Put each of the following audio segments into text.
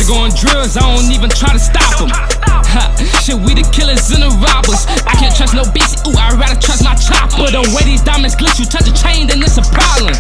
to go on drugs, I don't even try to stop them. Shit, we the killers and the robbers. I can't trust no bitch, ooh, I'd rather trust my chopper. The way these diamonds glitch, you touch a chain, then it's a problem.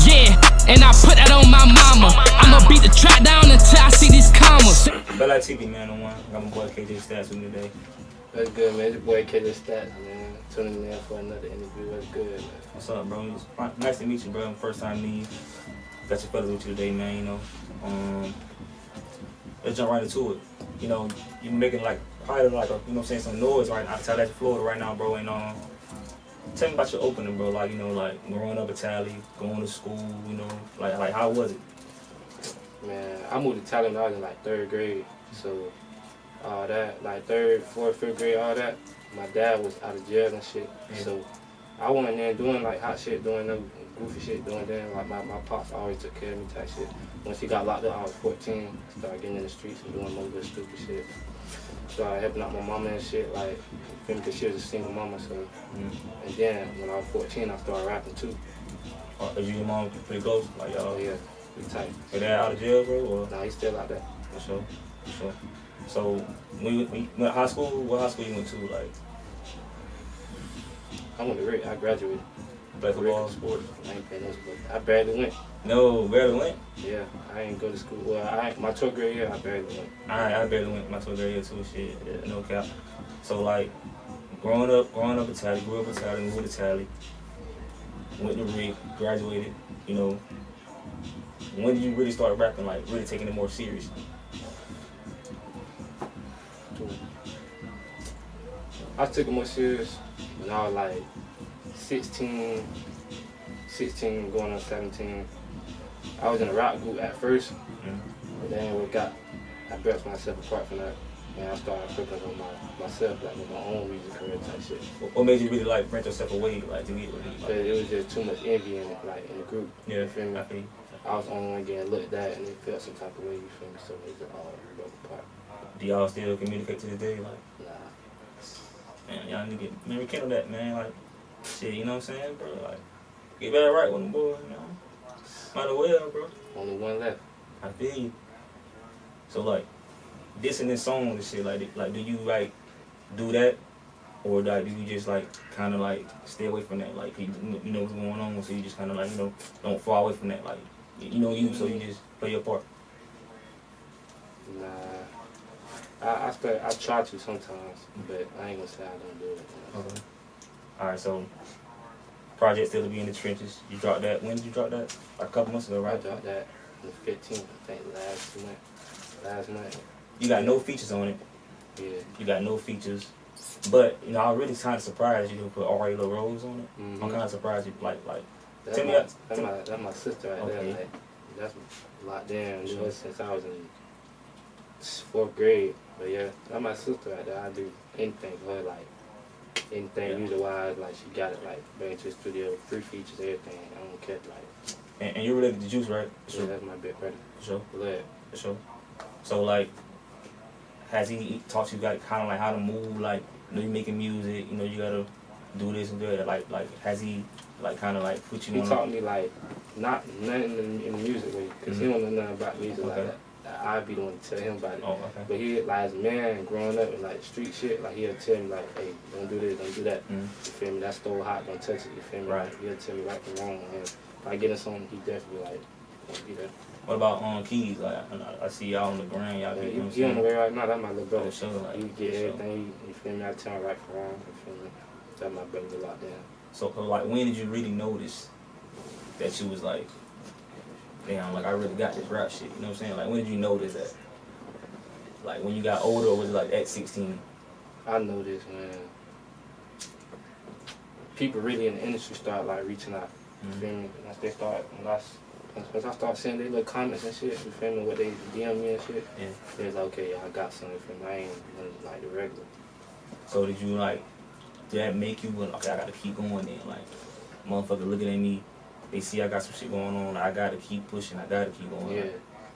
Yeah, and I put that on my mama. I'ma beat the track down until I see these commas. Bella TV, man, on one. Got my boy KjStax with me today. That's good, man. It's your boy KjStax, man. Tuning in for another interview. That's good, man. What's up, bro? Nice to meet you, bro. First time meeting you. Got your fellas with you today, man, you know. Let's jump right into it. You know, you're making like probably like a, you know what I'm saying, some noise right now. Tallahassee, Florida right now, bro. And tell me about your opening, bro. Like, you know, like growing up in Tally, going to school, you know, like how was it? Man, I moved to Tally when I was in like 3rd grade. So all that, like 3rd, 4th, 5th grade, all that. My dad was out of jail and shit. Yeah. So I went in there doing like hot shit, doing them goofy shit, doing that. Like my pops always took care of me type shit. Once he got locked up, I was 14. Started getting in the streets and doing more good stupid shit. Started helping out my mama and shit, like, because she was a single mama. So, and then when I was 14, I started rapping too. Are you and your mom pretty close? Like y'all? Yeah, we tight. Your dad out of jail, bro? Or? Nah, he's still out there. For sure. For sure. So when you went to high school, what high school you went to? Like, I went to Rick. I graduated. Play football? Sports. I ain't playing no sports. I barely went. No, barely went? Yeah, I ain't go to school. Well, my 12th grade year, I barely went. I barely went my 12th grade year too. Shit, yeah, no cap. So like, growing up in Tally, grew up in Tally, moved to Tally, went to Rick, graduated. You know, when did you really start rapping? Like, really taking it more serious? I took it more serious when I was like 16 going on 17. I was in a rap group at first, but then I brushed myself apart from that, and I started focusing on myself, like with my own music career type shit. What made you really like branch yourself away, like to get really? Like, it was just too much envy in it, like in the group. Yeah, you feel me? I feel. I was the only one getting looked at, and they felt some type of way. You feel me? So it just all broke apart. Do y'all still communicate to this day? Like, nah. Man, y'all need to get rekindle that, man. Like, shit, you know what I'm saying, bro? Like, get better right with them boys, you know. Might as well, bro. Only one left. I feel you. So like, dissing this song and shit, like do you like do that, or like do you just like kind of like stay away from that? Like, you know what's going on, so you just kind of like, you know, don't fall away from that. Like, you know you, so you just play your part. Nah. I try to sometimes, but I ain't gonna say I don't do it. Okay. All right, so project still to be in the trenches. You dropped that. When did you drop that? Like a couple months ago, right? I dropped that on the 15th, I think, last month. You got no features on it. Yeah. You got no features, but you know I really kind of surprised you to put Ari Lil Rose on it. I'm kind of surprised you like. That's my sister right there. Like, that's locked down. You know, since I was in 4th grade. But yeah, that's my sister right there. I do anything for her, like anything music-wise. Like, she got it, like bring it to the studio, free features, everything. I don't care, like. And you're related to Juice, right? Yeah, that's my big brother. For sure. Blood. For sure. So like, has he taught you like kind of like how to move? Like, you know, you making music, you know, you gotta do this and do that. Like has he like kind of like put you on? He taught me like nothing in the music way, cause he don't know nothing about music like that. I'd be the one to tell him about it. Oh, okay. But he, like, as a man, growing up in, like, street shit, like, he'll tell me, like, hey, don't do this, don't do that. You feel me? That stove hot, don't touch it, you feel me? Right. Like, he'll tell me right from wrong. And if I get in something, he definitely, like, won't be there. What about Keys? Like, I see y'all on the ground, y'all get, you know what I'm saying? He on the way right now, that's my little brother. Sure, like, he get everything, you feel me? I tell him right from wrong, you feel me? That's my brother a lot down. So, like, when did you really notice that you was like, damn, like, I really got this rap shit, you know what I'm saying? Like, when did you notice that? Like, when you got older, or was it like at 16? I know this, man. People really in the industry start like reaching out. You feel me? Once they start, once I start seeing their little comments and shit, you feel me? What they DM me and shit. Yeah. They was like, okay, yeah, I got something for me. I ain't like the regular. So did you like? Did that make you okay? I gotta keep going then. Like, motherfucker looking at me, they see I got some shit going on. I gotta keep pushing. I gotta keep going. Yeah.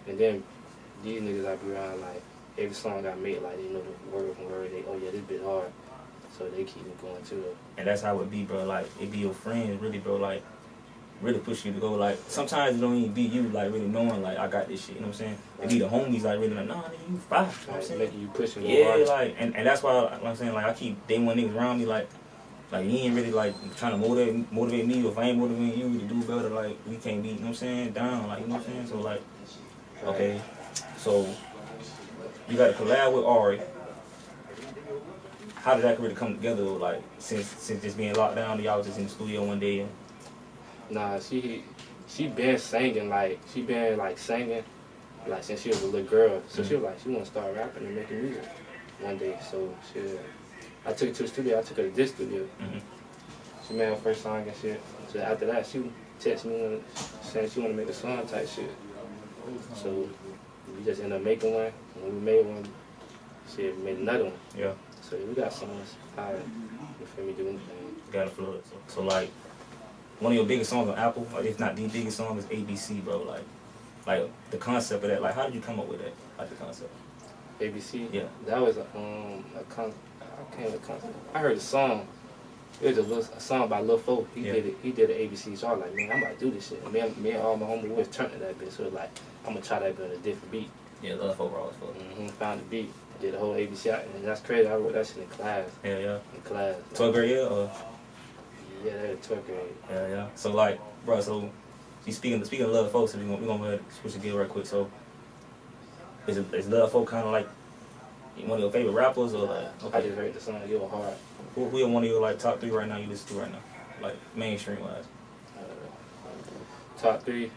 And then these niggas I be around like. Every song I make, like, they know the word from word. They, oh yeah, this bit hard. So they keep me going too. And that's how it be, bro. Like, it be your friends, really, bro. Like, really push you to go. Like sometimes it don't even be you like really knowing like I got this shit. You know what I'm saying? It be the homies like really like, nah, nigga, you fire. You know what I'm saying? Making you pushing. Yeah, like and that's why like, I'm saying like I keep day one niggas around me like you ain't really like trying to motivate me. Or if I ain't motivating you to do better, like we can't be. You know what I'm saying? Down, like you know what I'm saying? So like, okay, so you got to collab with Ari. How did that really come together? Like since just being locked down, y'all was just in the studio one day. And... Nah, she been singing like singing like since she was a little girl. So she was like she want to start rapping and making music one day. So I took her to the studio. I took her to this studio. She made her first song and shit. So after that, she texted me saying she want to make a song type shit. So we just ended up making one. When we made one, she made another one. Yeah. So we got songs. You feel me? Do anything. Got a flood. So like, one of your biggest songs on Apple, or if not the biggest song, is ABC, bro. Like the concept of that. Like, how did you come up with that? Like the concept. ABC. Yeah. That was I came with a concept. I heard a song. It was a song by Lil Fo. He did it. He did an ABC. So I was like, man, I'm about to do this shit. And me and all my homies was turning to that bitch. So it was like, I'm gonna try that bit on a different beat. Yeah, Lil Fo, bro. Found the beat. Did the whole ABC out, and that's crazy. I wrote that shit in class. Yeah. In class. 12th grade, yeah? Yeah, that was 12th grade. Yeah. So like, bro, so speaking of Lil Fo, so we gonna go ahead and switch the gear right quick. So is Lil Fo kind of like one of your favorite rappers, or like? Okay. I just heard the song. It was hard. Who are one of your like top 3 right now you listen to right now, like mainstream wise? Top 3.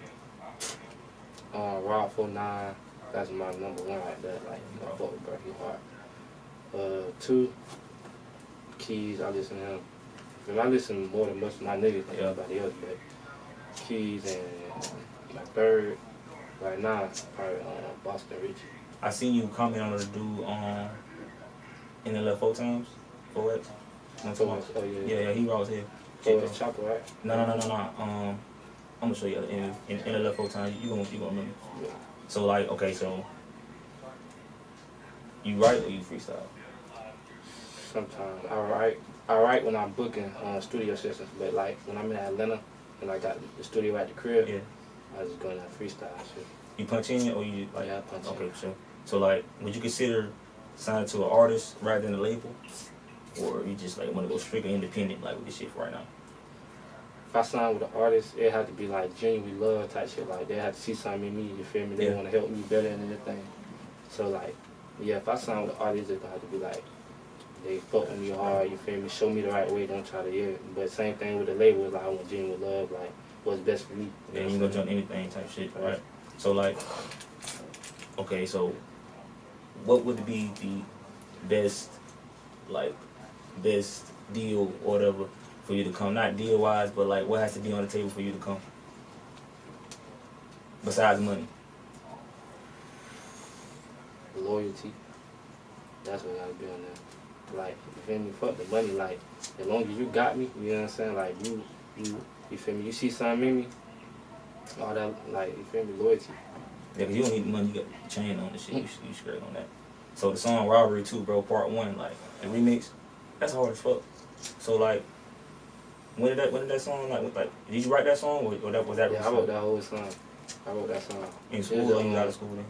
Raw 49. That's my number 1 like that. Like I fuck with bro, he hard. 2. Keys. I listen to him. I listen more than most of my niggas than everybody else, but Keys and my 3rd right now probably Boston Richie. I seen you comment on the dude in the left 4 times. 4X. Oh yeah. Yeah, he was here. Oh, it's Chopper, right? No. I'm gonna show you in the left 4 times. You gonna remember. Yeah. So like, okay, so you write or you freestyle? Sometimes I write when I'm booking studio sessions, but like when I'm in Atlanta and I got the studio at the crib, I just go in that freestyle shit. You punch in or you like? Yeah, I punch in. Okay, sure. So like, would you consider signing to an artist rather than a label, or you just like want to go strictly independent like with this shit for right now? If I sign with an artist, it had to be like genuine love type shit. Like they had to see something in me. You feel me? They want to help me better than anything. So like, yeah, if I sign with an artist, it's gonna have to be like they fuck with me hard. You feel me? Show me the right way. Don't try to But same thing with the label. Like I want genuine love. Like what's best for me. Yeah, you gonna jump anything type shit, right? So like, okay, so what would be the best deal or whatever for you to come? Not deal wise, but like what has to be on the table for you to come? Besides money. Loyalty. That's what gotta be on there. Like, you feel me? Fuck the money. Like, as long as you got me, you know what I'm saying? Like, you feel me? You see something in me, all that, like, you feel me? Loyalty. Yeah, cause you don't need the money. You got the chain on the shit. You straight on that. So the song Robbery 2, bro, part 1, like the remix, that's hard as fuck. So like, when did that song did you write that song or that was that? Yeah, I wrote that whole song. In school or you out of school then?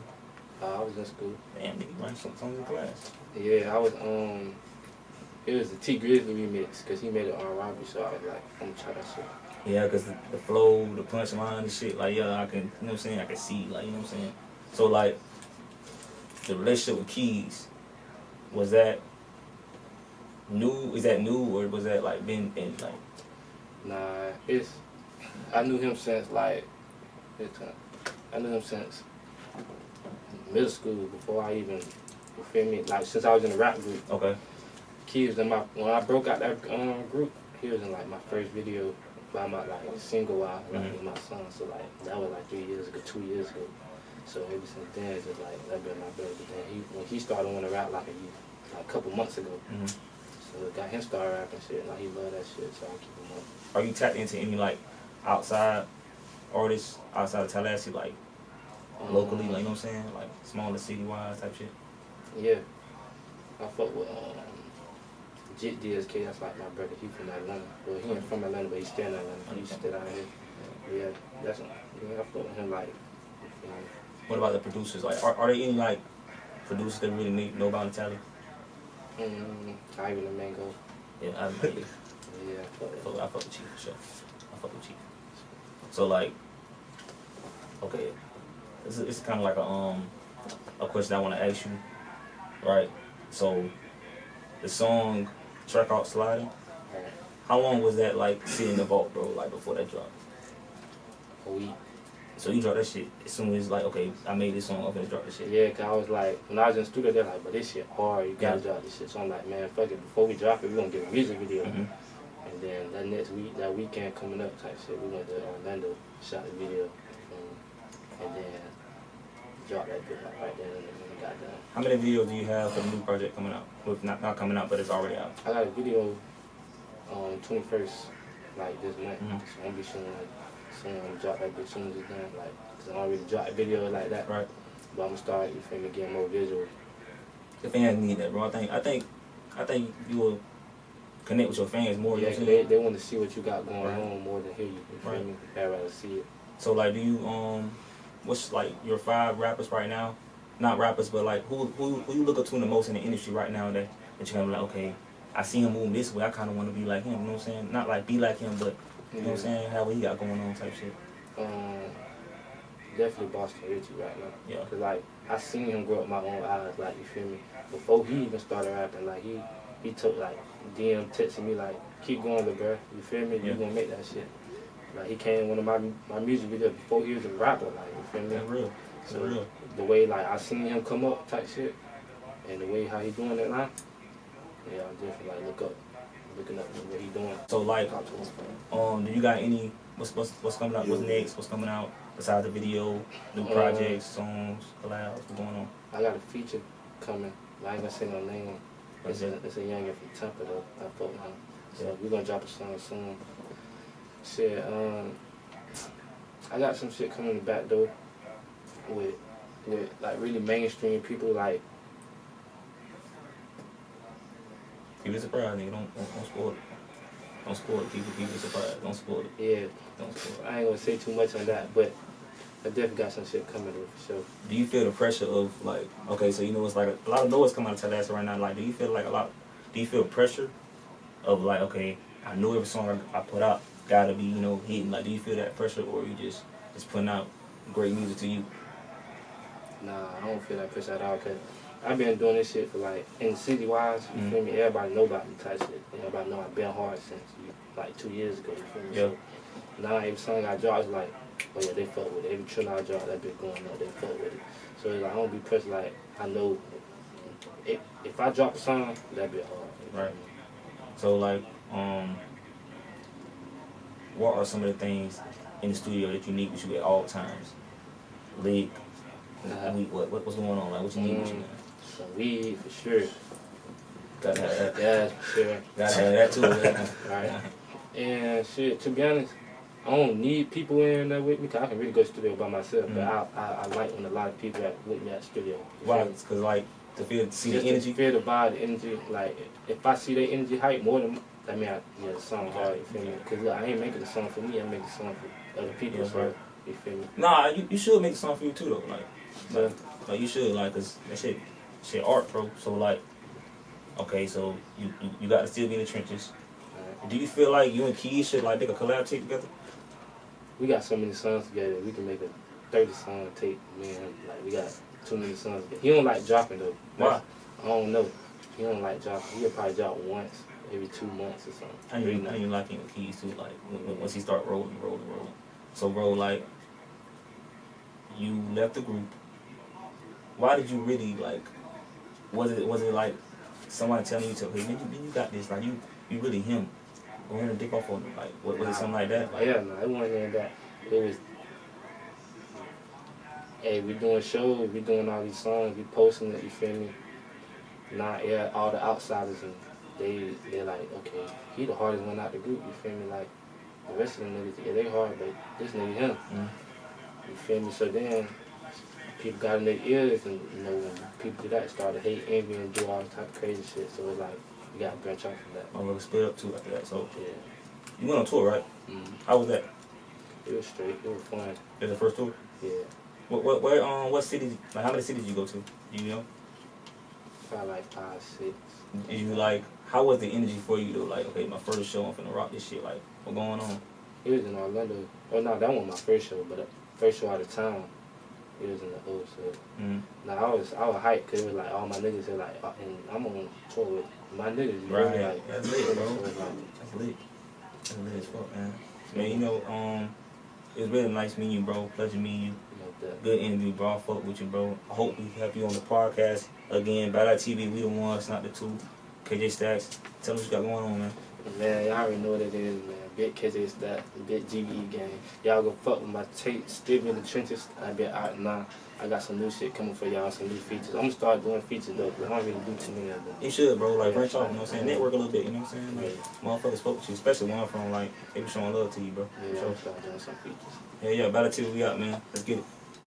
I was in school. Damn, nigga, you writing some songs in class. Yeah, I was it was the T Grizzly remix because he made it on Robbery, so I was like, I'm gonna try that shit. Yeah, cause the flow, the punchline and shit, like I can, you know what I'm saying? I can see, like you know what I'm saying. So like, the relationship with Keys, was that new? Is that new or was that like been in like? Nah, I knew him since middle school before I even, you feel me? Like since I was in the rap group. Okay. Keys when I broke out that group, he was in like my first video by my single out with my son. So like that was like 2 years ago. So ever since then it's just like that been my brother. But then when he started wanting to rap like a couple months ago. So it got him started rapping shit. Like he love that shit, so I keep him up. Are you tapped into any like outside artists outside of Tallahassee, like locally, like you know what I'm saying, like smaller city wise type shit? Yeah, I fuck with DSK. That's like my brother. He from Atlanta. Well, he ain't from Atlanta, but he stay in Atlanta. He still out here. Yeah, that's I fuck with him like. You know, What about the producers? Like, are there any like producers that really know about Tally? Ivan the Mango. Yeah, I Yeah, I fuck with Chief for sure. I fuck with Chief. So like, okay, it's kind of like a question I want to ask you, right? So the song "Track Out Sliding," how long was that like sitting in the vault, bro? Like before that dropped? a week. So you dropped that shit as soon as like, okay, I made this song, I'm gonna drop this shit. Yeah, cause I was like, when I was in the studio, they're like, but this shit hard, you gotta drop this shit. So I'm like, man, fuck it, before we drop it, we gonna get a music video. And then that next week, that weekend coming up type shit, we went to Orlando, shot the video, and then dropped that bit right then and it got done. How many videos do you have for the new project coming out? Well, not coming out, but it's already out. I got a video on 21st, like this month. So I'm gonna be showing like, soon I'm gonna drop that bitch soon as it's done, like, cause I don't really drop videos like that. Right. But I'm gonna start, you feel me, getting more visuals. The fans need that, bro. I think you will connect with your fans more. Yeah, you know they want to see what you got going on more than hear you. You feel Right. me? They'd rather see it. So like, do you what's like your 5 rappers right now? Not rappers, but like who you look up to the most in the industry right now that you're kind of like, okay, I see him moving this way, I kind of want to be like him. You know what I'm saying? Not like be like him, but you know what I'm saying? How what he got going on type shit. Definitely Boston Richie right now. Yeah. Cause like I seen him grow up my own eyes. Like, you feel me? Before he even started rapping, like he took like DM texting me like, keep going, little bro. You feel me? You gonna make that shit. Like he came in one of my music videos before he was a rapper. Like, you feel me? That's real. So real. the way like I seen him come up type shit, and the way how he doing that now, yeah, I definitely like looking up what he doing. So like, do you got any what's coming out? What's next? What's coming out besides the video? New projects, songs, collabs? What's going on? I got a feature coming. I ain't gonna say no name. It's a youngin from Tampa though. I fuck with him. So we're gonna drop a song soon. Shit, I got some shit coming in the back door with like really mainstream people like. Keep it surprised, nigga. Don't spoil it. Don't spoil it. Keep it surprised. Don't spoil it. Yeah. Don't spoil it. I ain't gonna say too much on that, but I definitely got some shit coming though for sure. Do you feel the pressure of like, okay, so you know it's like a lot of noise coming out of Tallahassee right now. Like, do you feel like do you feel pressure of like, okay, I know every song I put out gotta be, you know, hitting. Like, do you feel that pressure, or you just putting out great music to you? Nah, I don't feel that pressure at all, cause I've been doing this shit for like, in city-wise, you feel me? Everybody know about me type shit. Everybody know I've been hard since like 2 years ago, you feel me? Yeah. So now every song I drop is like, oh yeah, they fuck with it. Every tune I drop, that bitch going up, they fuck with it. So it's like, I don't be pressed, like, I know if I drop a song, that bitch hard. Right. So like, what are some of the things in the studio that you need with you at all times? Leak, what's going on? Like, what you need with you, man? Some weed for sure. Gotta have that. Gas for sure. Gotta have that too, man. Right. And shit, to be honest, I don't need people in there with me, cause I can really go to the studio by myself. But I like when a lot of people are with me at the studio. Why? Cause like see the energy. Feel the vibe, the energy. Like if I see that energy hype more than, I mean, the song hard. You feel me? Cause look, I ain't making a song for me. I make a song for other people. Yeah, so right. you feel me? Nah, you should make a song for you too though. Like you should, like, cause that shit art, bro. So like, okay, so you got to still be in the trenches. Do you feel like you and Key should like make a collab tape together? We got so many songs together. We can make a 30-song tape, man. Like we got too many songs together. He don't like dropping though. Why? I don't know. He don't like dropping. He'll probably drop once, every 2 months or something. I ain't liking with Keys too. Like once he start rolling. So bro, like, you left the group. Why did you really like? Was it like somebody telling you to, hey, man, you got this? Like you really him? Going to dick off on him? Like was it something like that? Yeah, no, it wasn't like that. It was, hey, we doing shows, we doing all these songs, we posting it, you feel me? Now, yeah, all the outsiders, and they're like, okay, he the hardest one out the group, you feel me? Like, the rest of them niggas, yeah, they hard, but this nigga him. You feel me? So then, people got in their ears, and, you know, when people do that, started hate, envy, and do all type of crazy shit. So it's like, you gotta branch out from that. I'm gonna split up too after that. So Yeah. you went on tour, right? How was that? It was straight. It was fun. It was the first tour? Yeah. What cities, like how many cities you go to? Do you know? Probably like 5, 6. Did you like, how was the energy for you though? Like, okay, my first show, I'm finna rock this shit. Like, what going on? It was in Orlando. Oh no, that wasn't my first show, but the first show out of town. It was in the O. So now I was hyped because it was like all my niggas are like, and I'm on tour with my niggas. You Right. know, like, That's lit, bro. so it's like, That's lit. That's lit as fuck, man. Man, you know, it was really nice meeting you, bro. Pleasure meeting you. you know, that. Good interview, bro. I fuck with you, bro. I hope we have you on the podcast again. Bad TV, we the ones, not the two. KjStax, tell us what you got going on, man. Man, y'all already know what it is, man. Big KjStax, big GBE gang. Y'all go fuck with my tape, still in the trenches. I be out now. I got some new shit coming for y'all, some new features. I'm gonna start doing features though, but I don't really do too many of them. You should, bro. Like, Yeah, branch off, you know what I'm saying? Network a little bit, you know what I'm saying? Like, Yeah. motherfuckers fuck with you, especially one from, like, they be showing love to you, bro. Yeah, So, I'm start doing some features. yeah, Bad TV, we out, man. Let's get it.